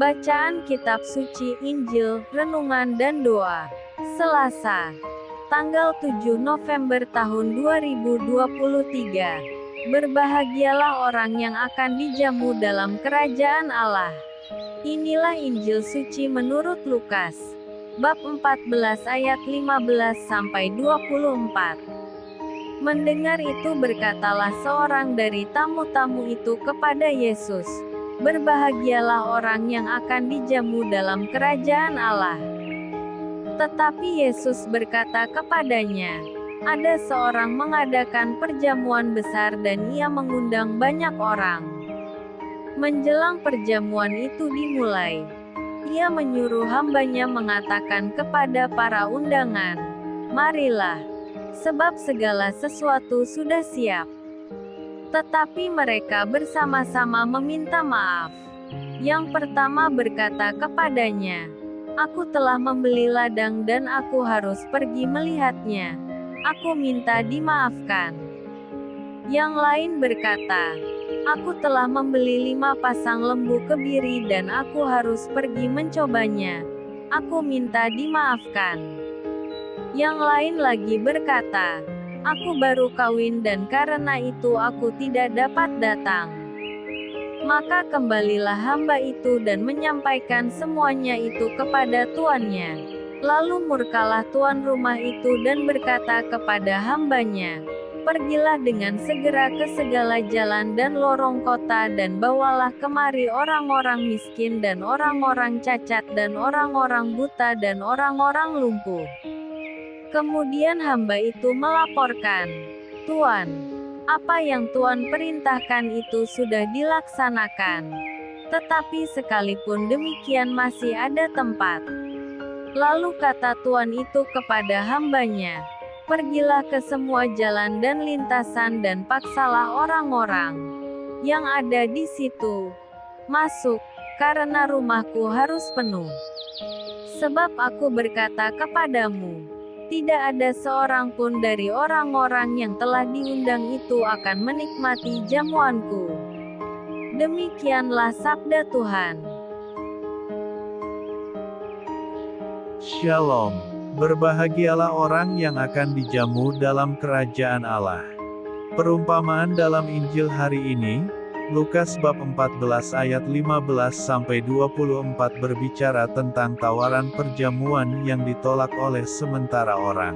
Bacaan Kitab Suci Injil, Renungan dan Doa. Selasa, tanggal 7 November tahun 2023. Berbahagialah orang yang akan dijamu dalam kerajaan Allah. Inilah Injil suci menurut Lukas. Bab 14 ayat 15-24. Mendengar itu berkatalah seorang dari tamu-tamu itu kepada Yesus, "Berbahagialah orang yang akan dijamu dalam kerajaan Allah." Tetapi Yesus berkata kepadanya, "Ada seorang mengadakan perjamuan besar dan ia mengundang banyak orang. Menjelang perjamuan itu dimulai, ia menyuruh hambanya mengatakan kepada para undangan, 'Marilah, sebab segala sesuatu sudah siap.' Tetapi mereka bersama-sama meminta maaf. Yang pertama berkata kepadanya, 'Aku telah membeli ladang dan aku harus pergi melihatnya. Aku minta dimaafkan.' Yang lain berkata, 'Aku telah membeli 5 pasang lembu kebiri dan aku harus pergi mencobanya. Aku minta dimaafkan.' Yang lain lagi berkata, 'Aku baru kawin dan karena itu aku tidak dapat datang.' Maka kembalilah hamba itu dan menyampaikan semuanya itu kepada tuannya. Lalu murkalah tuan rumah itu dan berkata kepada hambanya, 'Pergilah dengan segera ke segala jalan dan lorong kota dan bawalah kemari orang-orang miskin dan orang-orang cacat dan orang-orang buta dan orang-orang lumpuh.' Kemudian hamba itu melaporkan, 'Tuan, apa yang Tuan perintahkan itu sudah dilaksanakan. Tetapi sekalipun demikian masih ada tempat.' Lalu kata tuan itu kepada hambanya, 'Pergilah ke semua jalan dan lintasan dan paksalah orang-orang yang ada di situ masuk, karena rumahku harus penuh. Sebab aku berkata kepadamu, tidak ada seorang pun dari orang-orang yang telah diundang itu akan menikmati jamuanku.' Demikianlah sabda Tuhan. Shalom. Berbahagialah orang yang akan dijamu dalam kerajaan Allah. Perumpamaan dalam Injil hari ini, Lukas bab 14 ayat 15-24 berbicara tentang tawaran perjamuan yang ditolak oleh sementara orang.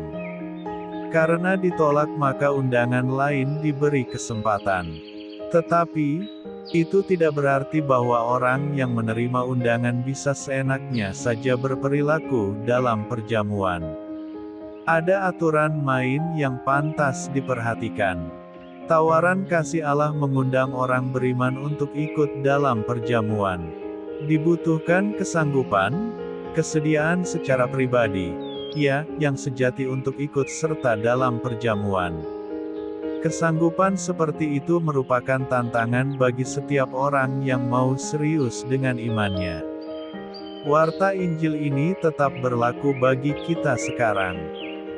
Karena ditolak maka undangan lain diberi kesempatan. Tetapi, itu tidak berarti bahwa orang yang menerima undangan bisa seenaknya saja berperilaku dalam perjamuan. Ada aturan main yang pantas diperhatikan. Tawaran kasih Allah mengundang orang beriman untuk ikut dalam perjamuan. Dibutuhkan kesanggupan, kesediaan secara pribadi, ya, yang sejati untuk ikut serta dalam perjamuan. Kesanggupan seperti itu merupakan tantangan bagi setiap orang yang mau serius dengan imannya. Warta Injil ini tetap berlaku bagi kita sekarang.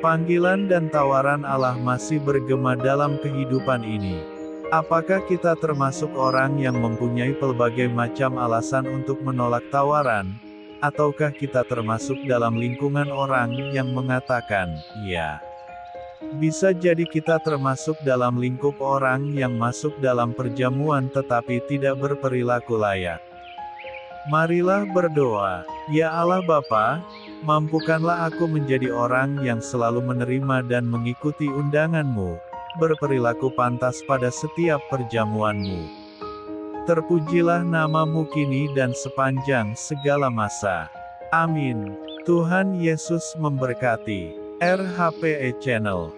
Panggilan dan tawaran Allah masih bergema dalam kehidupan ini. Apakah kita termasuk orang yang mempunyai pelbagai macam alasan untuk menolak tawaran? Ataukah kita termasuk dalam lingkungan orang yang mengatakan, "Ya"? Bisa jadi kita termasuk dalam lingkup orang yang masuk dalam perjamuan tetapi tidak berperilaku layak. Marilah berdoa. Ya Allah Bapa, mampukanlah aku menjadi orang yang selalu menerima dan mengikuti undangan-Mu, berperilaku pantas pada setiap perjamuan-Mu. Terpujilah nama-Mu kini dan sepanjang segala masa. Amin. Tuhan Yesus memberkati. RHPE Channel.